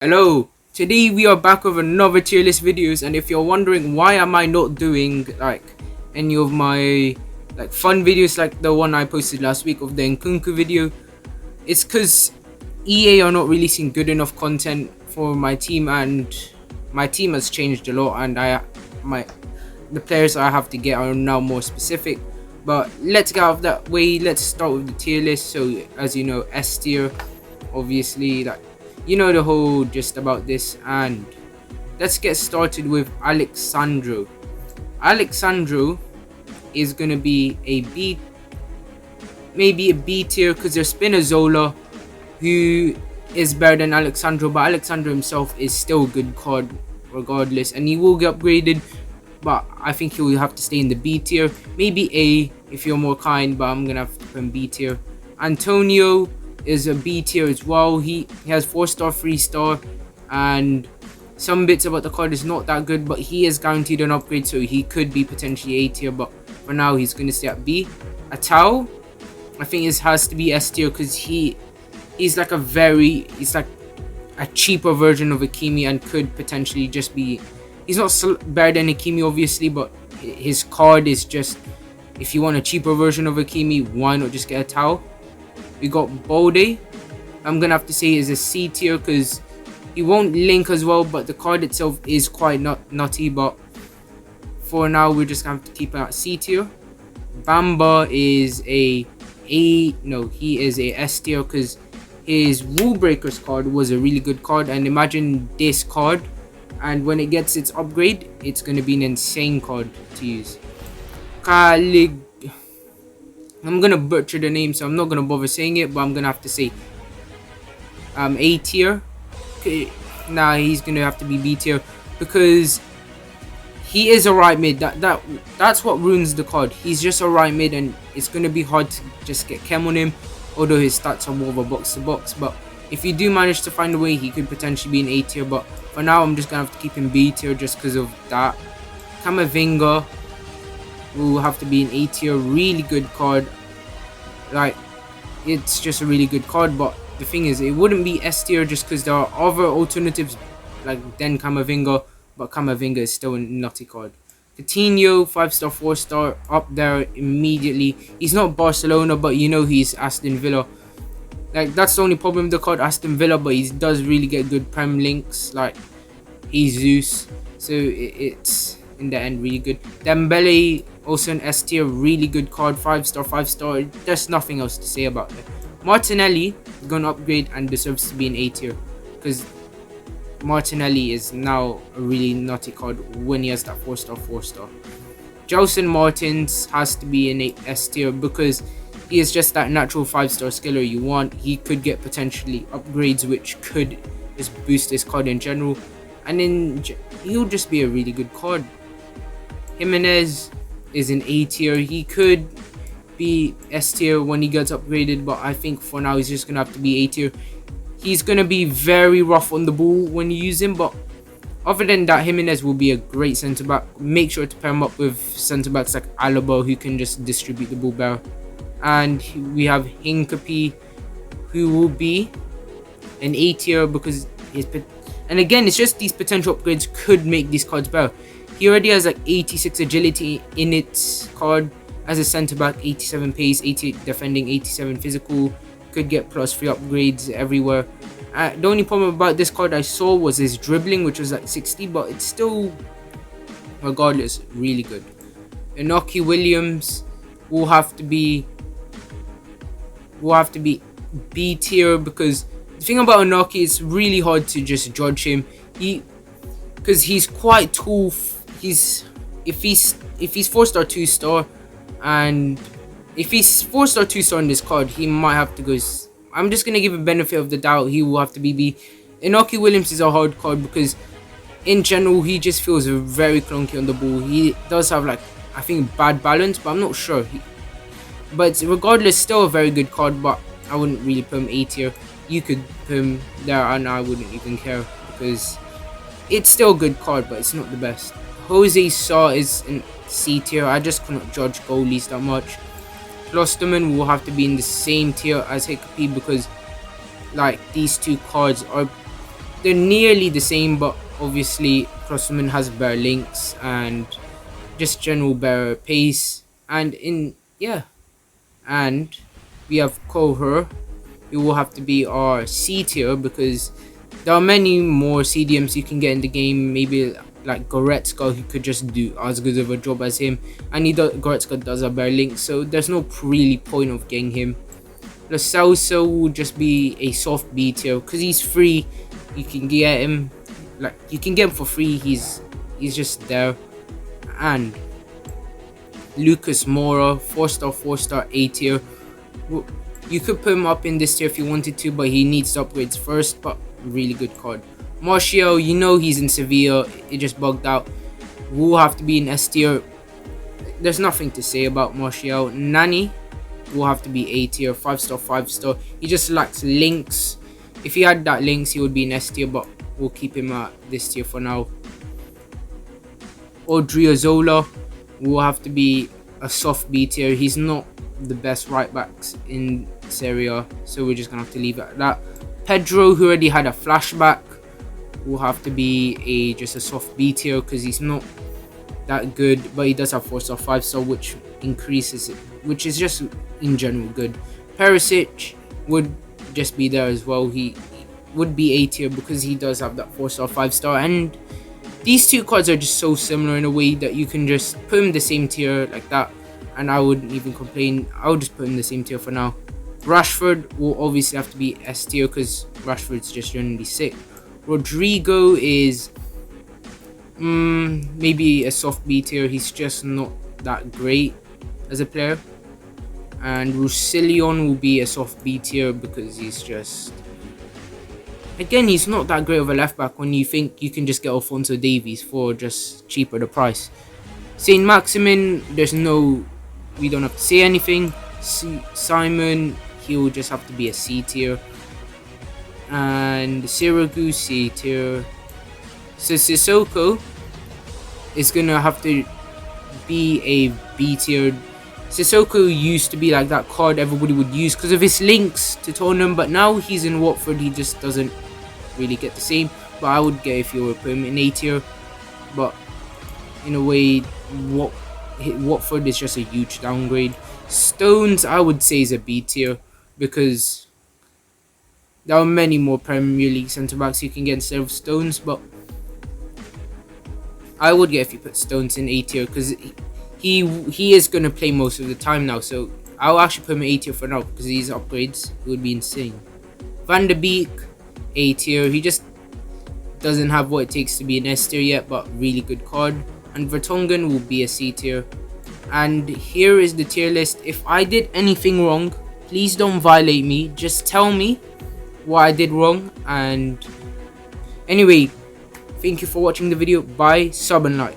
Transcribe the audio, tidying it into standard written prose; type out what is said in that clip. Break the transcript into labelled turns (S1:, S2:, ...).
S1: Hello, today we are back with another tier list videos, and if you're wondering why am I not doing any of my fun videos like the one I posted last week of the Nkunku video, it's because EA are not releasing good enough content for my team, and my team has changed a lot, and the players I have to get are now more specific. But let's get out of that way. Let's start with the tier list. So as you know, S tier, obviously, you know the whole gist about this, and let's get started with Alexandro. Alexandro is gonna be a B, maybe a B tier, because there's Spinazzola, who is better than Alexandro, but Alexandro himself is still a good card regardless, and he will get upgraded, but I think he will have to stay in the B tier, maybe A if you're more kind, but I'm gonna have to put him B tier. Antonio is a B tier as well. He has 4-star, 3-star, and some bits about the card is not that good, but he is guaranteed an upgrade, so he could be potentially A tier, but for now he's going to stay at B. Atao, I think it has to be S tier, because he's like a cheaper version of Hincapie, and could potentially just be, he's not better than Hincapie obviously, but his card is just, if you want a cheaper version of Hincapie, why not just get Atao. We got Bode. I'm gonna have to say is a C tier, because he won't link as well, but the card itself is quite nutty, but for now we're just gonna have to keep it at C tier. Bamba is he is a S tier, because his Rule Breakers card was a really good card, and imagine this card, and when it gets its upgrade, it's gonna be an insane card to use. I'm gonna butcher the name, so I'm not gonna bother saying it, but I'm gonna have to say A tier. Okay, nah, he's gonna have to be B tier, because he is a right mid. That's what ruins the card. He's just a right mid, and it's gonna be hard to just get chem on him, although his stats are more of a box to box. But if you do manage to find a way, he could potentially be an A tier, but for now I'm just gonna have to keep him B tier just because of that. Kamavinga will have to be an A tier. Really good card, it's just a really good card, but the thing is, it wouldn't be S tier just because there are other alternatives than Kamavinga, but Kamavinga is still a nutty card. Coutinho, 5-star, 4-star, up there immediately. He's not Barcelona, but you know he's Aston Villa. That's the only problem with the card, Aston Villa, but he does really get good prem links like Jesus, so it's in the end really good. Dembele, also an S tier, really good card, 5-star, 5-star. There's nothing else to say about it. Martinelli is going to upgrade and deserves to be an A tier, because Martinelli is now a really nutty card when he has that 4-star, 4-star. Gelson Martins has to be an S tier, because he is just that natural 5-star skiller you want. He could get potentially upgrades which could just boost his card in general, and then he'll just be a really good card. Jimenez is an A tier. He could be S tier when he gets upgraded, but I think for now he's just gonna have to be A tier. He's gonna be very rough on the ball when you use him, but other than that, Jimenez will be a great centre back. Make sure to pair him up with centre backs like Alaba, who can just distribute the ball better. And we have Hincapie, who will be an A tier, because and again, it's just these potential upgrades could make these cards better. He already has 86 agility in its card as a centre back, 87 pace, 80 defending, 87 physical. Could get +3 upgrades everywhere. The only problem about this card I saw was his dribbling, which was 60, but it's still, regardless, really good. Enochy Williams will have to be B tier, because the thing about Enochy, it's really hard to just judge him. Because he's quite tall. If he's 4-star, 2-star, and if he's 4-star, 2-star in this card, he might have to go. I'm just gonna give a benefit of the doubt. He will have to be B. Enochy Williams is a hard card, because in general he just feels very clunky on the ball. He does have I think bad balance, but I'm not sure. But regardless, still a very good card, but I wouldn't really put him A tier. You could put him there, and I wouldn't even care, because it's still a good card, but it's not the best. Jose Sa is in C tier. I just cannot judge goalies that much. Klosterman will have to be in the same tier as Hincapie, because these two cards are they're nearly the same, but obviously Crossman has better links and just general better pace. And and we have Kohler. It will have to be our C tier because there are many more CDMs you can get in the game. Maybe like Goretzka, who could just do as good of a job as him, and Goretzka does a better link, so there's no really point of getting him. Lo Celso will just be a soft B tier because he's free. You can get him, like you can get him for free. He's just there. And Lucas Mora, 4-star A tier. You could put him up in this tier if you wanted to, but he needs upgrades first. But really good card. Martial, you know he's in Sevilla. It just bugged out. Will have to be in S tier. There's nothing to say about Martial. Nani will have to be A tier, 5-star. He just lacks links. If he had that links, he would be in S tier, but we'll keep him at this tier for now. Audrey Ozola will have to be a soft B tier. He's not the best right backs in Serie A, so we're just gonna have to leave it at that. Pedro, who already had a flashback, will have to be just a soft B tier because he's not that good, but he does have 4-star, 5-star, which increases it, which is just in general good. Perisic would just be there as well. He would be A tier because he does have that 4-star, 5-star, and these two cards are just so similar in a way that you can just put him in the same tier like that, and I wouldn't even complain. I would just put him in the same tier for now. Rashford will obviously have to be S tier because Rashford's just generally sick. Rodrigo is maybe a soft B tier. He's just not that great as a player. And Roussillon will be a soft B tier because he's just, again, he's not that great of a left back when you think you can just get Alphonso Davies for just cheaper the price. Saint Maximin, we don't have to say anything. Simon, he will just have to be a C tier. And Sirigu, C tier. So Sissoko is gonna have to be a B tier. Sissoko used to be like that card everybody would use because of his links to Tottenham, but now he's in Watford, he just doesn't really get the same. But I would get if you were put him in A tier. But in a way, Watford is just a huge downgrade. Stones, I would say, is a B tier because there are many more Premier League centre backs you can get instead of Stones, but I would get if you put Stones in A tier because he is going to play most of the time now, so I'll actually put him in A tier for now because these upgrades would be insane. Van de Beek, A tier. He just doesn't have what it takes to be an S tier yet, but really good card. And Vertonghen will be a C tier. And here is the tier list. If I did anything wrong, please don't violate me. Just tell me what I did wrong. And anyway, thank you for watching the video. Bye, sub and like.